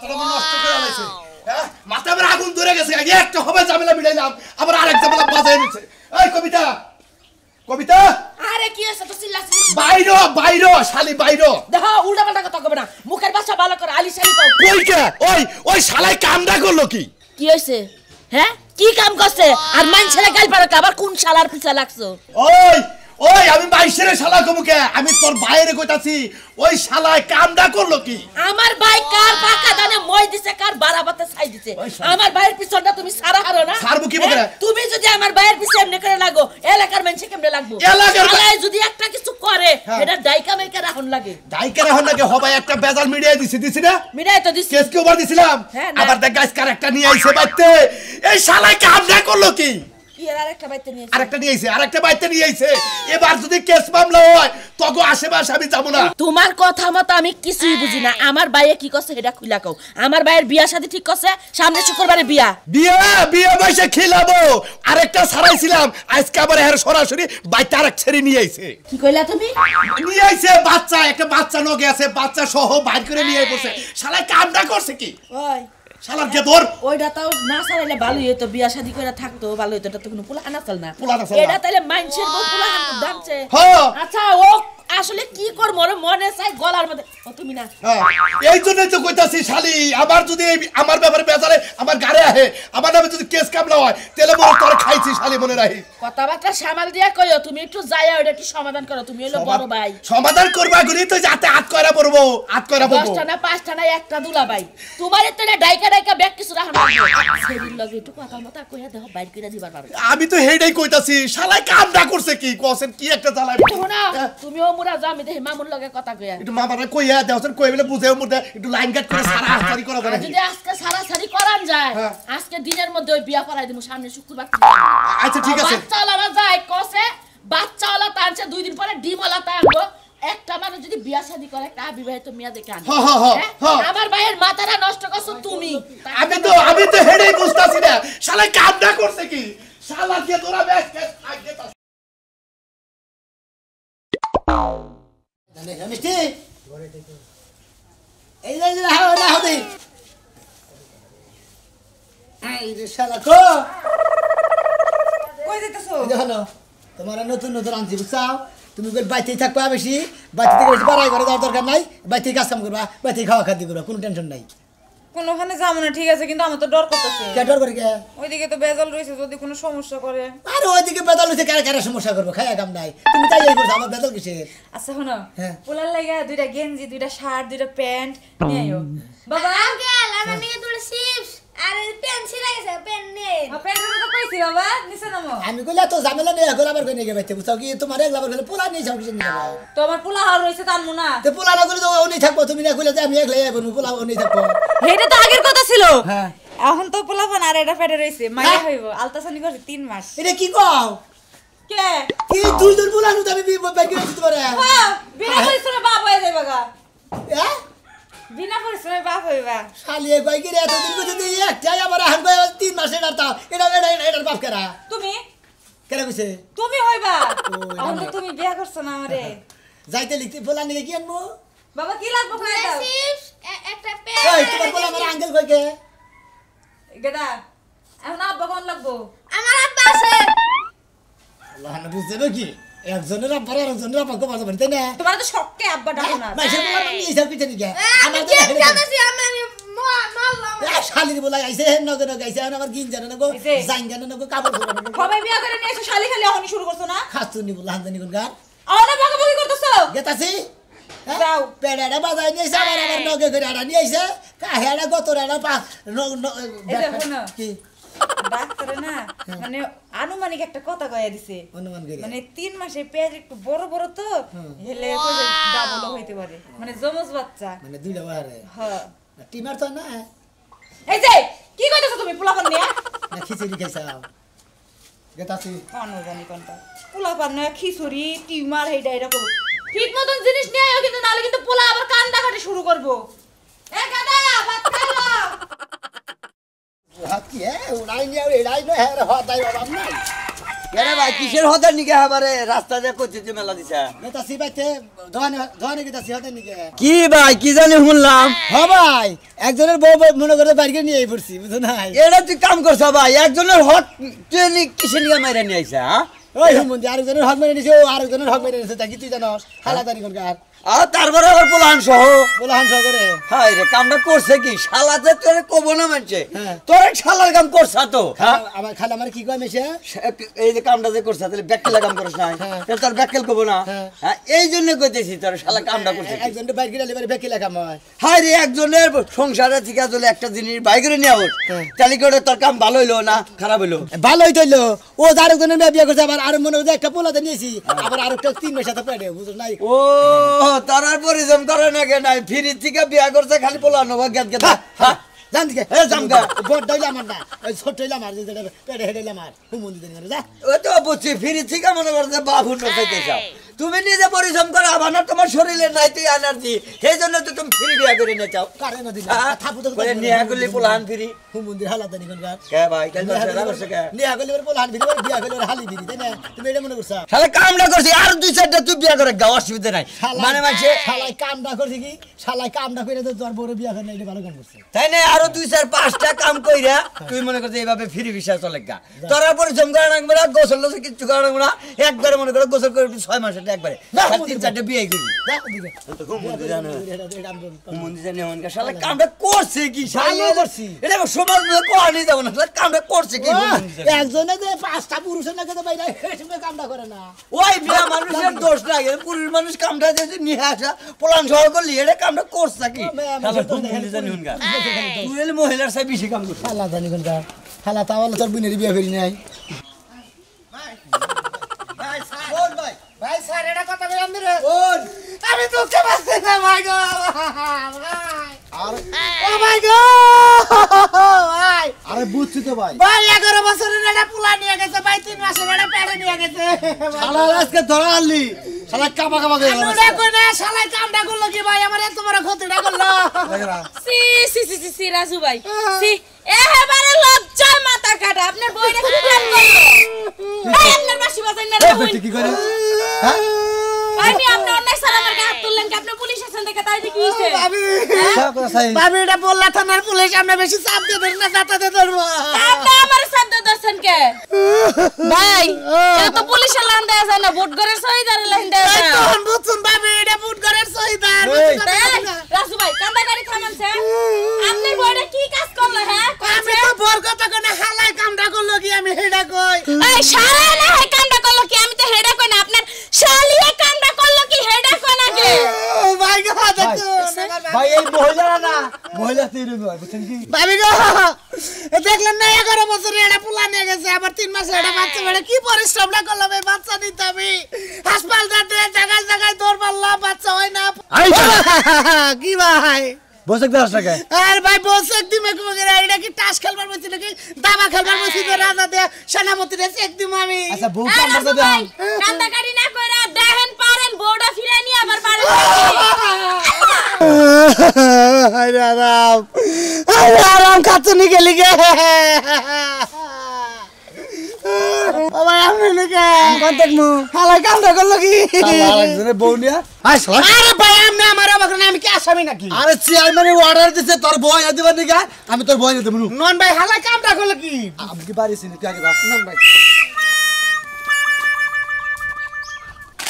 মাথাটা নষ্ট করে আলাইছে হ্যাঁ মাথা আমার আগুন ধরে গেছে একটা হবে ঝামেলা মিলাইলাম আবার আরেক ঝামেলা বাজায় নিছে এই কবিতা কবিতা আরে কি হইছে তো চিল্লাছিস বাইরো বাইরো শালি বাইরো দেখো উল্টা পাল্টা কথা কইবে না মুখের ভাষা ভালো করে আলি শালি কও কই কে ওই শালাই কামডা করলো কি হইছে হ্যাঁ কি কাম করছে আর মানছেরে গাল পারে আবার কোন শালার পিছা লাগছো ওই আমি বাইশের শালা কমুকে আমি তোর বাইরে কইতাছি ওই শালায় কামডা করলো কি আমার ভাই কার পাকা দানে মই দিছে কার বারাবাতে ছাই দিছে আমার ভাইয়ের পিছনটা তুমি সারা হারো না সারবো কি বলে তুমি যদি আমার ভাইয়ের পিছে এমনি করে লাগো এলাকার মানুষ কেমনে লাগবো এলাকার ভাই যদি একটা কিছু করে এটা ডাইকা মেকা রাখুন লাগে ডাইকা রাখুন লাগে হবাই একটা বেজাল মিডিয়ায় দিছি না মিডিয়ায় তো দিছি কেস কি ওভার দিছিলাম আবার দেখ গাইস কারেক্টটা নিয়ে আইছে বাইতে এই শালায় কামডা করলো কি আরেকটা বাইতে নিয়ে আইছে এবার যদি কেস মামলা হয় তগো আশেপাশে আমি যাব না তোমার কথা মতো আমি কিছুই বুঝি না আমার ভাইয়ে কি করছে এটা খুইলা কও আমার ভাইয়ের বিয়া শাদী ঠিক করছে সামনে শুক্রবারে বিয়া বসে খিলাবো আরেকটা ছাড়াইছিলাম আজকে আবার এর সরাসরি বাইতে আরেক ছেড়ে নিয়ে আইছে কি কইলা তুমি নিয়ে আইছে একটা বাচ্চা নগে আছে বাচ্চা সহ বাইর করে নিয়ে আইছে শালা কামটা করছে কি ওই শালার কে তোর ওইটা তাও না ছাড়াইলে ভালোই হতো বিয়া শাদী করে থাকতো ভালো হতো এটা তো কোনো পোলা আনা চল না পোলা এটা তাইলে মাইনছের বউ পোলা আনতে দামছে আচ্ছা ও আসলে কি কর মনে চাই গলার মধ্যে ও তুমি না এই জন্যই তো কইতাছি শালি আবার যদি আমার ব্যাপারে বেজারে আমার গাড়ি আহে আমার নামে যদি কেস কামলা হয় তাহলে মনে তোর খাইছি শালি মনে রাখি কথাবার্তা সামাল দিয়া কইও তুমি একটু যাইয়া ওটা কি সমাধান করো তুমি হলো বড় ভাই সমাধান করবা গুনি তো যাতে হাত কয়রা পড়বো 10টা না 5টা না একটা দুলা ভাই তোমারে তো ডাইকা ব্যাগ কিছু রাখা না সেদিন লগে একটু কথা মতো কইয়া দেও বাইর কইরা দিবার পাবে আমি তো হেডাই কইতাছি শালাই কামটা করছে কি কোসেন কি একটা জ্বালাই শোনা তুমিও মুরা যা আমি দেখি মামুর লগে কথা কইয়া একটু মামারে কইয়া দেওছেন কই বলে বুঝাও মুরদে একটু লাইন কাট করে সারা হাসারি করা যায় যদি আজকে সারাসারি করান যায় আজকে দিনের মধ্যে ওই বিয়া করাই দিমু সামনে শুক্রবার আচ্ছা ঠিক আছে বাচ্চাওয়ালা যায় কসে বাচ্চাওয়ালা টানছে 2 দিন পরে ডিমওয়ালা টানবো একটা মানুষ যদি বিয়া শাদী করে একটা বিবাহিত মেয়ে দেখে আনে আমার ভাইয়ের মাথাটা নষ্ট করছো তুমি আমি তো হেডাই বুঝতাছি না শালা কামটা করছে কি শালা কে তোরা ব্যাগ আগে তা মিষ্টি এই যে না হবে এই রে শালা কই যাইতাছো দেখো তোমার নতুন আনছি বুঝছাও তুমি কই বাইতেই থাকবা বেশি বাইতে থেকে বেশি বাড়াই করে যাওয়ার দরকার নাই বাইতেই কাজ কাম করবা বাইতেই খাওয়া খাদ্য করবা কোনো টেনশন নাই কোনখানে যাবো না ঠিক আছে কিন্তু আমার তো ডর করতেছে কে ডর করে কে ওইদিকে তো বেজাল রইছে যদি কোনো সমস্যা করে আরে ওইদিকে বেজাল হইছে কারে সমস্যা করব খায়া কাম নাই তুমি তাই এই করছ আমার বেজাল কিসের আচ্ছা শোনো পোলার লাগা দুইটা গেঞ্জি দুইটা শার্ট দুইটা প্যান্ট নিয়ে আইও বাবা আঙ্কেল আমার নিয়ে দুটো চিপস আর পেন ছিঁড়ে গেছে পেন নেই প্যান্টের কথা কইছি বাবা নিচে নামো আমি কইলা তো ঝামেলা নেই এখন আবার কই নিয়ে বাইতে বুঝাও কি তোমার এক লাভার হলে পোলা নিয়ে যাও কিছু নিয়ে যাও তো আমার পোলা হার রইছে তানমু না তো পোলা না কইলে তো উনি থাকবো তুমি না কইলে যে আমি একলাই আইবো পোলা উনি থাকবো এটা তো আগের কথা ছিল হ্যাঁ এখন তো পোলা ফান আর এটা ফেটে রইছে মাইয়া হইব আলতাসানি করছে 3 মাস এটা কি কও কে কি দুই পোলা নু আমি বাইকে দিতে পারে হ্যাঁ বিনা পরিশ্রমে বাপ হয়ে যাবে গা হ্যাঁ বিনা পরিশ্রমে বাপ হইবা শালি এই বাইকে এত দিন করে দিই একটাই আবার আহান কই 3 মাস এটা বাপ করা তুমি কেন কইছে তুমি হইবা এখন তো তুমি বিয়া করছ না আমারে যাইতে লিখতে পোলা নিয়ে কি আনবো বাবা কি লাগবে খাই দাও চিপস একটা পেন ওই তোমার পোলা আমার আঙ্কেল কই কে গেদা এখন আব্বা কোন লাগবো আমার আব্বা আছে আল্লাহ না বুঝতে নাকি একজনের আব্বা আর একজনের আব্বা কো বাজা বলতে না তোমার তো শক্কে আব্বা ডাকো না মাইছে পোলা নিয়ে এসে পিছে নিকে আমি কি জানাছি আমি মারলাম শালির বলা আইছে নগে আইছে আমার গিন জানে না গো জাইন জানে না গো কাপড় ধরে না সবাই বিয়া করে নিয়ে এসে শালি খালি এখনই শুরু করছো না খাসুনি বলা হানজানি কোন গান আরে বকাবকি করতেছো গেতাছি যাও পেড়াটা বাজাই নিয়ে এসে আমার নগে করে আড়া নিয়ে আইছে কাহেড়া গতরাড়া পা এই দেখো না কি ডাক্তার না মানে আনুমানিক একটা কথা কইয়া দিছে অনুমান করি মানে 3 মাসে পেট একটু বড় বড় তো হেলে কইছে ডাবল হইতে পারে মানে জমজ বাচ্চা মানে দুইটা বাহারে হ্যাঁ টিমার তো না এই যে কি কইতাছো তুমি পোলাপান নিয়া না খিচুড়ি খাইছাও গেতাছি কোন জানি কোনটা পোলাপান না খিচুড়ি টিমার হেডা এটা করব ঠিক মতন জিনিস নিয়ে আইও কিন্তু নালে কিন্তু পোলা আবার কান্দা কাটি শুরু করব এ গাদা ভাত খাও হাত কি উড়াই নিয়ে এড়াই না হ্যাঁ হদাই বাবা নাই কেন ভাই কিসের হদার নিকে হাবারে রাস্তা দিয়ে করতে মেলা দিছা গেতাছি বাইতে ধোয়ানে কি তাসি হতে নিকে কি ভাই কি জানি শুনলাম হ্যাঁ ভাই একজনের বউ মনে করে বাইরে নিয়ে পড়ছি বুঝো নাই এটা তুই কাম করছ ভাই একজনের হট ট্রেনিং কিসে নিয়ে মাইরা নিয়ে আইছা ওই হুমন্দি আরেকজনের হক মেরে নিছে ও আরেকজনের হক মেরে নিছে তা কি তুই জানোস হালাদারি কোনকার আর তারপরে আবার পোলাহান সহ পোলাহান সগরে হাই রে কামটা করছে কি শালাতে তোরে কব না মানছে হ্যাঁ। তোর শালার কাম করছা তো হ্যাঁ আমার খালা আমার কি কয় মেশে এই যে কামটা যে করছা তাহলে ব্যাককেল কাম করছ না হ্যাঁ। তাহলে তোর ব্যাককেল কব না হ্যাঁ। হ্যাঁ এই জন্য কইতেছি তোর শালা কামটা করছে একজনের বাইরে গেলে এবারে বেকি লেখা হয় হাই রে একজনের সংসারে থেকে যদি একটা জিনিস বাইরে নিয়ে আউট হ্যাঁ। তাহলে করে তোর কাম ভালো হইলো না খারাপ হইলো ভালোই তৈলো ও আরেকজনের মেয়ে বিয়ে করছে আবার আর মনে হয় একটা পোলাতে নিয়েছি আবার আরেকটা 3 মাস সাথে পেড়ে বুঝছ নাই ও তার পরিশ্রম করে না কে নাই ফিরি থেকে বিয়া করছে খালি পোলানো গেত গেত হ্যাঁ জান দিকে এ জামগা বড় দইলা আমার না ওই ছোট দইলা আমার যে পেড়ে হেডেলা আমার হুমন্দি দেন যা ও তো বুঝছি ফিরি থেকে মনে করছে বাবু নসাইতে চাও তুমি নিজে পরিশ্রম করো আবার না তোমার শরীরে নাই তুই এনার্জি সেই জন্য তো তুমি ফিরি বিয়া করে নিয়ে চাও কারে না দিন থাপু তো করে নিয়ে গেলি পোলাহান ফিরি হুমন্দির হালাত নিকন গার কে ভাই কেন সেটা করছে কে নিয়া গেলে পোলাহান বিরি বিয়া গেলে হালি বিরি তাই না তুমি এটা মনে করছ শালা কামটা করছি আর দুই চারটা তুই বিয়া করে গাও অসুবিধা নাই মানে মানছে শালাই কামটা করছে কি শালাই কামটা করে তো তোর বড় বিয়া করে না এটা ভালো কাম করছে তাই না আরো দুই চার পাঁচটা কাম কইরা তুই মনে করছিস এইভাবে ফ্রি ভিসা চলে গা তোর পরিশ্রম করা লাগবে না গোসল লোসল কিছু করা লাগবে না একবারে মনে করে গোসল করে 6 মাসে একবারে 3-4টা বিয়ে করবি যা দিকে মন্দির জানো এটা মন্দির জানি হন শালা কামটা করছে কি ভালো শালা করছি। এটা সমাজ মধ্যে কোয়ানি যাব না শালা কামটা করছে কি একজনে যে 5টা পুরুষের নাকি তো বাইরে হেসে কামটা করে না ওই বিয়া মানুষের দোষ লাগে পুরুষ মানুষ কামটা যে নিয়ে আসা পোলান সহ করলি এটা কামটা করছে কি শালা মন্দির জানি হন তুই এলে মহিলার সাথে বেশি কাম করছিস হালা জানি কোনটা হালা তাহলে তোর বোনের বিয়া করি নাই বল ভাই ভাই স্যার এটা কথা কই আমরে বল আমি দুঃখে বাঁচতে না ভাই গো ও ভাই গো ভাই আরে বুঝছি তো ভাই ভাই 11 বছরের একটা পোলা নিয়ে গেছে ভাই 3 মাসের একটা পেড়ে নিয়ে গেছে শালা আজকে ধরা আনলি শালা কাবা কাবা করে আমরা কই না শালাই কামটা করলো কি ভাই আমার এত বড় ক্ষতিটা করলো সি সি সি সি রাজু ভাই সি এবারে লজ্জা মাথা কাটা আপনার বইটা কি প্ল্যান করলো এই আপনার বাসি বাজাই না রাখুন কি করে হ্যাঁ আমি আপনি অন্যায় সালামের হাত তুললেন কি আপনি পুলিশ আছেন দেখে তাই কি হইছে ভাবি এটা বললা থানার পুলিশ আমরা বেশি চাপ দিয়ে ধরি না যাতাতে ধরবো আপনি আমার শব্দ দর্শন কে ভাই এটা তো পুলিশের লাইন দেয়া যায় না ভোট ঘরের সহিদার লাইন দেয়া যায় না তখন বুঝছুন ভাবি এটা ফুট ঘরের সহিদার রাজু ভাই কান্দা গাড়ি থামানছে আপনার বইটা কি কাজ করলো হ্যাঁ আমি তো বর কথা কোনে হালাই কামটা করলো কি আমি হেডা কই এই সারা না হয় কান্দা করলো কি আমি তো হেডা কই না আপনার শালিয়ে কান্দা করলো কি হেডা কই না কে ও ভাই গো দেখো ভাই এই মহিলারা না মহিলা তৈরি নয় বুঝছেন কি ভাবি গো দেখলেন না 11 বছরে এটা পোলা নিয়ে গেছে আবার 3 মাসে এটা বাচ্চা বেড়ে কি পরিশ্রমটা করলাম এই বাচ্চা নিতে আমি হাসপাতাল যেতে জায়গায় জায়গায় দৌড় মারলাম বাচ্চা হয় না কি ভাই বসে দাস টাকা আর ভাই বলছে একদিন একদিন এটা কি টাস খেলবার বলছি নাকি দাবা খেলবার বলছি তো রাজা দে সেনাপতি রে একদিন আমি আচ্ছা বউ এই কাম রাজু করতে ভাই, দাও কান্দা গাড়ি না কইরা দেখেন পারেন বউটা ফিরে নিয়ে আবার পারেন আরে আরাম খাতুনি গেলি গে ও ভাই আমি নাকি কন্টাক্ট মু হালাই কামটা করলো কি আরেকজনের বউ নিয়া আই শালা আরে ভাই আমি আমার অবাক না আমি কি আসামি নাকি আরে চেয়ারম্যানের অর্ডার দিছে তোর বই আ দিবা নিগা আমি তোর বই দেব নন ভাই হালাই কামটা করলো কি আমি কি বাড়ি চিনি তুই আগে যা নন ভাই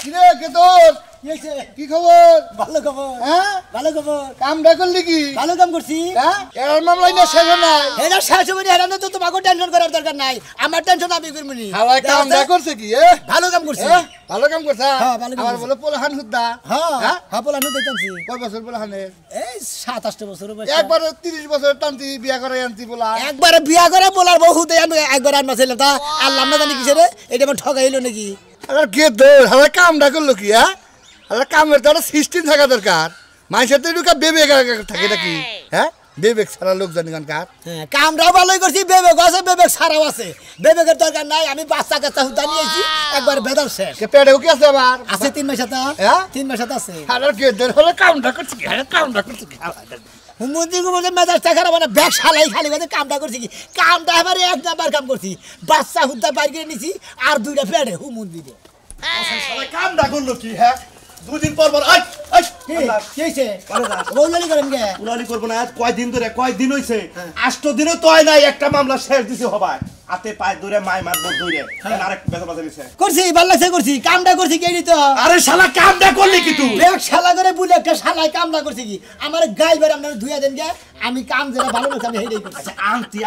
কিরে কে তোর এইছে কি খবর ভালো খবর হ্যাঁ ভালো খবর কামটা করলি কি ভালো কাম করছি হ্যাঁ এর মামলাই না শেষ নাই এটা শেষ হবে না এটা তো তোমাকে টেনশন করার দরকার নাই আমার টেনশন আমি করব নি হালাই কামটা করছে কি ভালো কাম করছি ভালো কাম করছ হ্যাঁ, ভালো কাম আমার করছে। বলে পোলাহান হুদ্দা হ্যাঁ হ্যাঁ? হ্যাঁ পোলা নুতে টানছি কয় বছর পোলাহানের এই 27 বছর বয়স একবার 30 বছর টানতি বিয়া করে আনতি পোলা একবার বিয়া করে বলার বহু দেয় আমি একবার আনবা ছিলাম তা আল্লাহ না জানি কিসেরে এটা আমার ঠগাইলো নাকি আরে কে দৌড় হালাই কামটা করলো কি হ্যাঁ হালাই কামের তো একটা সিস্টেম থাকা দরকার মানুষের তো এটুকা বেবেক থাকে নাকি হ্যাঁ বেবেক ছাড়া লোক জানি কার হ্যাঁ কামরাও ভালোই করছি বেবেক আছে বেবেক সারাও আছে বেবেকের দরকার নাই আমি বাচ্চা কাচ্চা হুদা নিয়েছি একবার বেদাল শেষ কে পেটেও কি আছে আবার আছে 3 মাস সাথে হ্যাঁ? 3 মাস সাথে আছে আরে কে দৌড় হালাই কামটা করছে কি হালাই কামটা করছে কি হুমুন্দি গুমুন্দি মেজাজটা খারাপ না ব্যাগ শালাই খালি বাদে কামটা করছি কি কামটা এবারে এক নাম্বার কাম করছি বাচ্চা হুদা বাইর করে নিছি আর দুইটা পেড়ে হুমুন্দি দে শালা কামটা করলো কি হ্যাঁ দুদিন পর পর আই আই কি হইছে ভালো যাস বউলালি করেন কে উলালি করব না আজ কয় দিন ধরে কয় দিন হইছে 8 দিনও তয় নাই একটা মামলা শেষ দিছে হবায় হাতে পায়ে ধরে মাই মার বল ধরে আরেক বেজা বাজে নিছে করছি ভাল লাগছে করছি কামটা করছি কি তো আরে শালা কামটা করলি কি তুই এক শালা করে বুলে একটা শালাই কামটা করছি কি আমার গাই বের আপনারা ধুইয়া দেন কে আমি কাম যেটা ভালো লাগছে আমি হেইটাই করছি আচ্ছা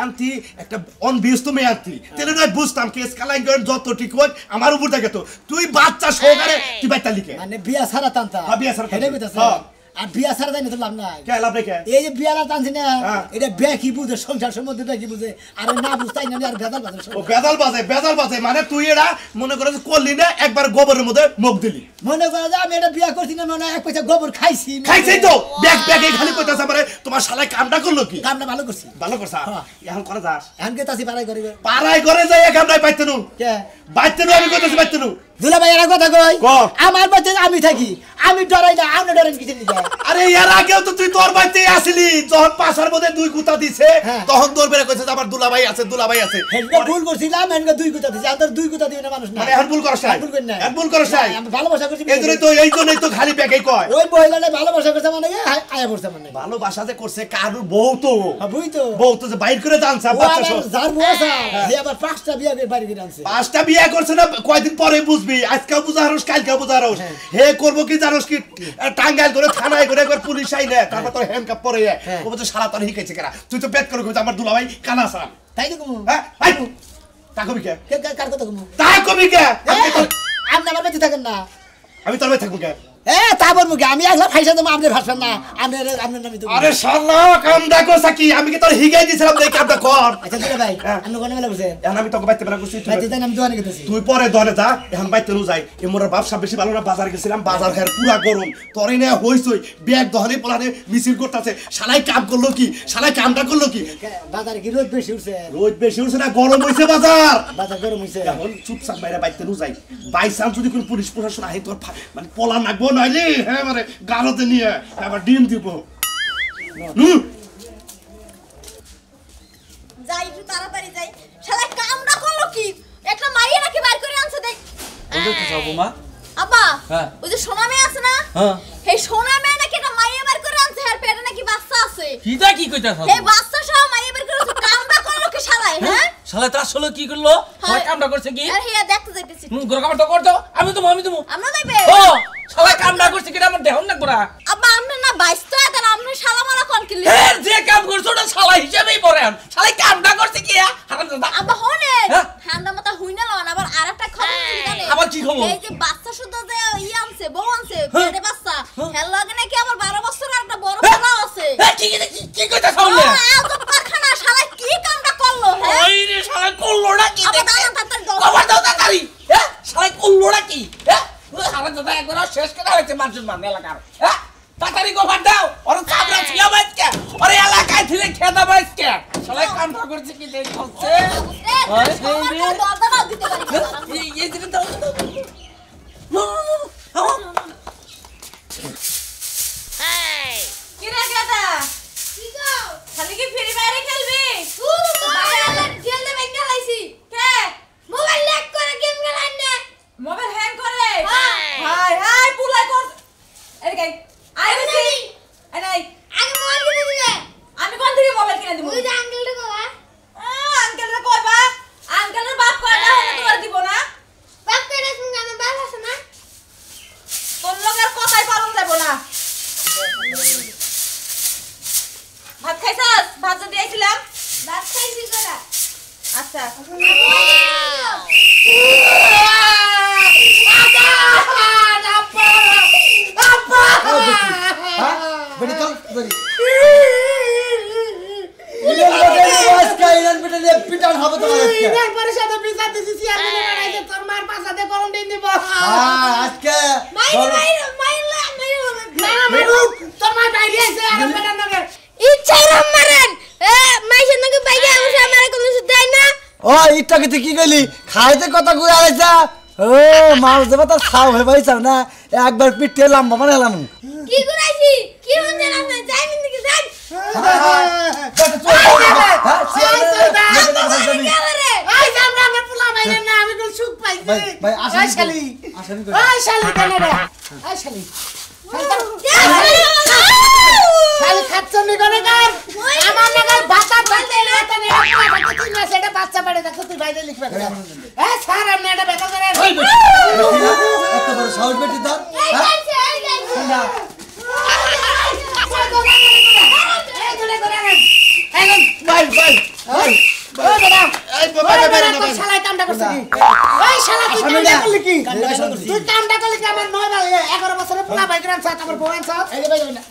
আন্টি একটা অনবিয়স্ত মেয়ে আন্টি তেলে নয় বুঝতাম কেস কালাই করেন যত ঠিক হয় আমার উপর থাকে তো তুই বাচ্চা সহকারে তুই বাইতা লিখে মানে বিয়া ছাড়া টানতা হ্যাঁ, বিয়া ছাড়া হেইটাই টানতা। কইতাছে হ্যাঁ। আর বিয়া ছাড়া যাই না তো লাভ নাই কে লাভ রেখে এই যে বিয়ালা টানছি না হ্যাঁ। এটা বেকি বুঝে সংসার সম্বন্ধে বেকি বুঝে আর না বুঝতাই না আর ভেজাল বাজে ও বেদাল বাজে মানে তুই এরা মনে করে যে করলি না একবার গোবরের মধ্যে মুখ দিলি মনে করে যে আমি এটা বিয়া করছি না মনে হয় এক পয়সা গোবর খাইছি খাইছেই তো ব্যাগ ব্যাগে খালি কইতাছে আমারে তোমার শালায় কামটা করলো কি কামটা ভালো করছি ভালো করছা হ্যাঁ। এখন করে যাস এখন কে তাসি পারাই করিবে পাড়ায় করে যাই কামটাই পাইতে নু কে বাইতে নু আমি কইতাছি বাইতে নু দুলা ভাই এর কথা কই ক। আমার বাচ্চা আমি থাকি আমি ডরাই না আপনি ডরেন কিছু নিকে আরে এর আগেও তো তুই তোর বাড়িতে আসলি যখন পাশার মধ্যে দুই গুতা দিছে হ্যাঁ। তখন তোর বেড়ে কইছে যে আমার দুলাভাই আছে হেনকে ভুল করছিলাম হেনকে দুই কথা দিছি আর দুই কথা দিবে না মানুষ না মানে এখন ভুল করছ নাই ভুল করি না এখন ভুল করছ নাই আমি ভালোবাসা করছি এই জন্যই তো খালি ব্যাগেই কয় ওই মহিলাটা ভালোবাসা করছে মানে কি আয়া পড়ছে মানে ভালোবাসা যে করছে কারুর বউ তো বুঝি তো বউ তো যে বাইর করে জানছে ও বাচ্চা আবার সব যার বসা হে আবার পাঁচটা বিয়া বাড়ি করে আনছে 5টা বিয়ে করছে না কয়দিন পরে বুঝবি আজকেও বুঝারস কালকেও বুঝারস হে করব কি জানোস কি টাঙ্গাইল করে থানায় করে একবার পুলিশ আইলে তারপর তোর হ্যান্ডকাপ পরে ও তো সারা তোর হিকেছে কেরা তুই তো পেট করে কইছ আমার দুলাভাই কানা সারা তাই তো কমু হ্যাঁ আই তা কবি কে কার কথা কমু তা কবি কে আপনি আমার বেঁচে থাকেন না আমি তোর ভাই থাকবো কে তা বলবো কি আমি একলা ফাইসা দেবো আপনি ভাসবেন না আপনার নামে তো আরে শালা কামটা করছ কি আমি কি তোর হিগাই দিছিলাম এই কামটা কর আচ্ছা দিলে ভাই হ্যাঁ। আপনি কোনে মেলা বসে এখন আমি তোকে বাইতে বেলা করছি তুই ভাই তাই আমি দোয়ানে গেতেছি তুই পরে ধরে যা এখন বাইতে নু যাই এ মোর ব্যবসা বেশি ভালো না বাজার গেছিলাম বাজার ঘের পুরা গরম তোরে না হইছই ব্যাগ দহনে পোলানে মিছিল করতেছে শালাই কাম করলো কি শালাই কামটা করলো কি বাজারে কি রোদ বেশি উঠছে রোদ বেশি উঠছে না গরম হইছে বাজার বাজার গরম হইছে এখন চুপচাপ বাইরে বাইতে নু যাই বাই চান্স যদি কোন পুলিশ প্রশাসন আহে তোর মানে পোলা নাগবো নাইলে হ্যাঁ মানে গালতে নিয়ে আবার ডিম দিব যাই একটু তাড়াতাড়ি যাই শালা কামটা করলো কি একটা মাইয়া নাকি বাইর করে আনছে দেখ বলতে চাও বোমা আব্বা হ্যাঁ। ওই যে সোনা মেয়ে আছে না হ্যাঁ। এই সোনা মেয়ে নাকি একটা মাইয়া বাইর করে আনছে আর পেটে নাকি বাচ্চা আছে কিটা কি কইতাছ এই বাচ্চা সহ মাইয়া বাইর করে আনছে কামটা করলো কি শালাই হ্যাঁ শালা তা আসলে কি করলো হ্যাঁ। কামটা করছে কি আর হিয়া দেখতে যাইতেছি গোর কামটা করতো আমি তো আমরা যাইবে ও শালা কামটা করছে কি আমার দেহ না গোরা আব্বা আমরা না বাইস্তা দেন আমরা শালা মারা কোন কি এর যে কাম করছো ওটা শালা হিসেবেই পড়ে আন শালা কামটা করছে কি হারামজাদা আব্বা হনে হ্যাঁ। ঠান্ডা মাথা হইনা লন আবার আরেকটা খবর কি জানেন আবার কি খবর? এই যে বাচ্চা শুদ্ধ যে আনছে বউ আনছে হ্যাঁ। পেটে বাচ্চা হেল লাগে নাকি আবার 12 বছর আর একটা বড় পোলা আছে কি কইতাছ বললে আজব কারখানা শালা কি কামটা করলো হ্যাঁ ওই রে শালা করলোটা কি আবার দেখে দাঁড়ান তাড়াতাড়ি দাও। খবর দাও তাড়াতাড়ি হ্যাঁ শালা করলোটা কি হ্যাঁ হারামজাদা একবার শেষ করে হয়েছে মানুষের মান এলাকার হ্যাঁ তাড়াতাড়ি খবর দাও ওর চাবড়া ছিয়া বাইকে ওর এলাকায় থেকে খেদা বাইকে শালা কামটা করছে কি দেখছে এই, আমার কাছে দরদাও দিতে পারি না। এই দিকে দাও কি রে গাদা কি গো? খালি কি ফ্রি ফায়ারে খেলবি বাবা আমার জেল দে ব্যাংক লাইছি কে মোবাইল ল্যাক করে গেম খেলান না মোবাইল হ্যাং করে হ্যাঁ। হাই হাই পুলাই কর এর গাই আই রে আই নাই আগে মোবাইল কিনে দিলে আমি কোন থেকে মোবাইল কিনে দিব ওই যে আঙ্কেলটা কবা আঙ্কেলরা কইবা আঙ্কেলের বাপ কয় না হলে তোমার দিব না বাপ করে শুনে আমার বাপ আছে না তোর লগের কথাই পালন যাব না ভাত খাইছাস ভাত যদি আইছিলাম বাপ খাইছি করা আচ্ছা বেটি চল বেটি পিটান হবে তোমার আজকে ইচ্ছাই রাম মারেন মাইছেন নাকি বাইকে আমছে আমারে কোনো কিছু দেয় না ও ইটা কি কি গেলি খাইতে কথা কই আইছা ও মাল দেবা তো খাও হে ভাই চাও না একবার পিটে লম্বা মানে এলাম কি করাইছি কি হচ্ছে না যাই মিন দিকে যাই হ্যাঁ আরে আই আমরা আমার পোলা বাইরে না আমি কোন সুখ পাই ভাই আই শালি আই শালি কেন রে আই শালি শালি খাচ্ছনি কোনে কার আমার নাগাল বাচ্চা ধরতে না তনে তুই না সেটা বাচ্চা পড়ে দেখো তুই বাইরে লিখবে এ স্যার আপনি এটা বেটা করে এত বড় সাউন্ড বেটি ধর ভাই ভাই ওই বেটা এই বাবা শালা কামটা করছিস কি ওই শালা তুই কামটা করলি কি তুই কামটা করলি কি আমার 11 বছরের পোলা ভাই গ্রাম সাথ আমার বউন সাথ এই ভাই না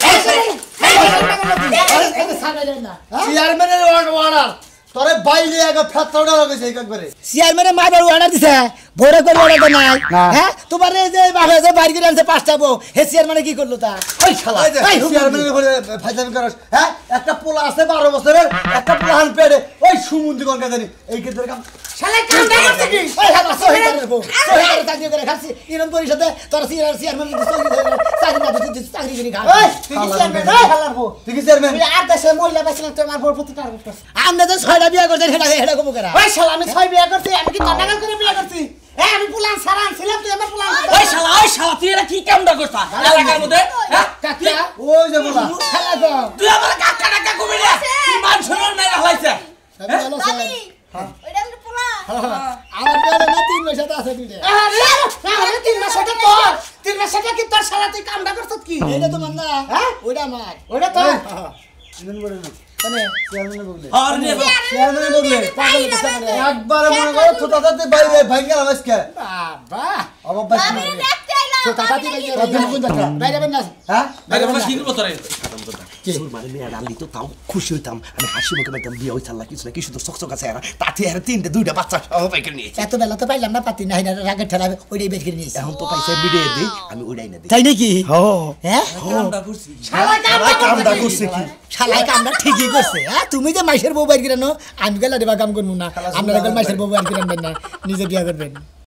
এই সামনে না চেয়ারম্যানের অর্ডার তোরে বাইরে আগে ফেতড়া লাগাইছে একবারে চেয়ারম্যানের মাইবার অর্ডার দিছে ভোরে করে অর্ডার নাই হ্যাঁ তোমার এই যে বাবা যে বাইরে গিয়ে আনছে পাঁচটা বউ হে চেয়ারম্যানে কি করলো তা ওই শালা এই চেয়ারম্যানের ঘরে ফাইজামি করস হ্যাঁ একটা পোলা আছে 12 বছরের একটা পোলাহান পেড়ে ওই সুমন্দি কোন জানি এই ক্ষেত্রে কাম শালা কামটা করছিস কি ওই হালা সহি করবো সহি করে চাকরি করে খাচ্ছি ইরম পরিষদে তোর চেয়ারম্যান সহি করে চাকরি না দিতে চাকরি করে খা ওই তুই কি চেয়ারম্যান ওই হালার বউ তুই কি চেয়ারম্যান তুই আর দেশে মহিলা পাইছিস তোমার বউর প্রতি টার্গেট করছিস আমরা তো 6টা বিয়ে করতে হেডা কম করে ওই শালা আমি 6 বিয়ে করছি আমি কি তন্ডাগাল করে বিয়ে করছি আমি পুলান সারা আনছিলাম তুই আমার পুলান ওই শালা তুই এটা কি কামটা করছ এলাকার মধ্যে হ্যাঁ কাকা ওই যে বলা খেলা গো তুই আমার কাকা টাকা কবি রে তুই মান সম্মান নাই রাখলাইছে ওইটা আমার পোলা আমার বিয়ে না 3 মাস সাথে আছে দুইটা আরে 3 মাস সাথে তোর 3 মাস সাথে কি তোর শালা তুই কামটা করছিস কি এটা তো মান না হ্যাঁ ওইটা আমার ওইটা তো ইনন বড় না মানে চেয়ারম্যানের বগলে আর রে চেয়ারম্যানের বগলে পাগল তো সামনে একবারে মনে করো ছোটটাতে বাইরে ভাঙ্গা আজকে বাবা অবাক আমি দেখতে আইলাম তো টাকা দিলে কি বাইরে বেন না হ্যাঁ বাইরে বলা কি করব তোরে সুর মানে মেয়ে ডালি তো তাও খুশি হইতাম আমি হাসি মুখে একদম বিয়ে হইতাম না কিছু না কিছু তো চকচক আছে আর তাতে আর 3টে 2টা বাচ্চা সহ পাই করে নিয়েছে এত বেলা তো পাইলাম না পাতি না হিনা রাগের ঠেলাবে ওইটাই বের করে নিয়েছি এখন তো পাইছে বিড়ে দেই আমি উড়াই না দিই তাই নাকি হ্যাঁ কামটা করছি শালা কামটা করছে কি শালাই কামটা ঠিকই করছে হ্যাঁ তুমি যে মাইশের বউ বাইর করে নো আমি গেলে দেবা কাম করবো না আপনারা মাইশের বউ বাইর করে না নিজে বিয়া করবেন